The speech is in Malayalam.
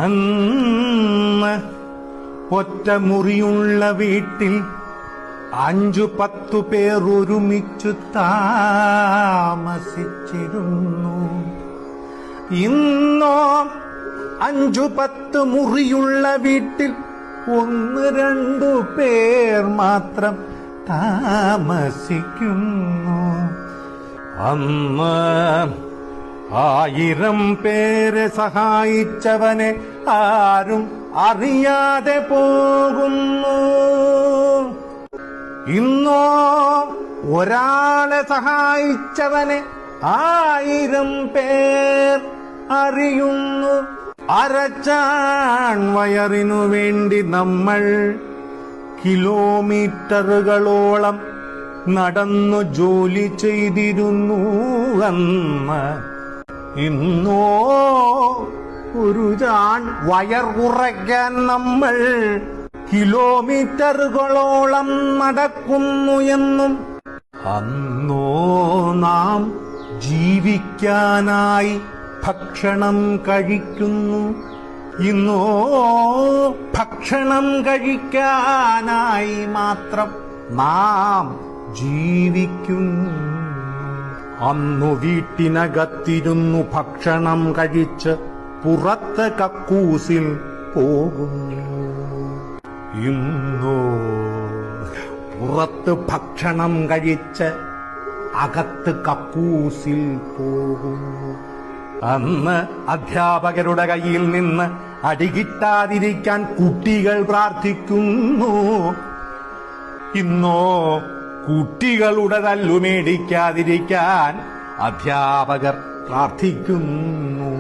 അന്ന് ഒറ്റമുറിയുള്ള വീട്ടിൽ 5-10 പേർ ഒരുമിച്ചു താമസിച്ചിരുന്നു. ഇന്നോ 5-10 മുറിയുള്ള വീട്ടിൽ 1-2 പേർ മാത്രം താമസിക്കുന്നു. അന്ന് 1000 പേരെ സഹായിച്ചവനെ ആരും അറിയാതെ പോകുന്നു. ഇന്നോ ഒരാളെ സഹായിച്ചവനെ 1000 പേർ അറിയുന്നു. അരച്ചാൺ വയറിനു വേണ്ടി നമ്മൾ കിലോമീറ്ററുകളോളം നടന്നു ജോലി ചെയ്തിരുന്നു അന്ന്. ഇന്നോ ഒരു ചാൺ വയർ കുറയ്ക്കാൻ നമ്മൾ കിലോമീറ്ററുകളോളം നടക്കുന്നു എന്നും അന്നോ നാം ജീവിക്കാനായി ഭക്ഷണം കഴിക്കുന്നു. ഇന്നോ ഭക്ഷണം കഴിക്കാനായി മാത്രം നാം ജീവിക്കുന്നു. അന്നു വീട്ടിനകത്തിരുന്നു ഭക്ഷണം കഴിച്ച് പുറത്ത് കക്കൂസിൽ പോകുന്നു. ഇന്നോ പുറത്ത് ഭക്ഷണം കഴിച്ച് അകത്ത് കക്കൂസിൽ പോകുന്നു. അന്ന് അധ്യാപകരുടെ കയ്യിൽ നിന്ന് അടികിട്ടാതിരിക്കാൻ കുട്ടികൾ പ്രാർത്ഥിക്കുന്നു. ഇന്നോ കുട്ടികളുടെ തല്ലു മേടിക്കാതിരിക്കാൻ അധ്യാപകർ പ്രാർത്ഥിക്കുന്നു.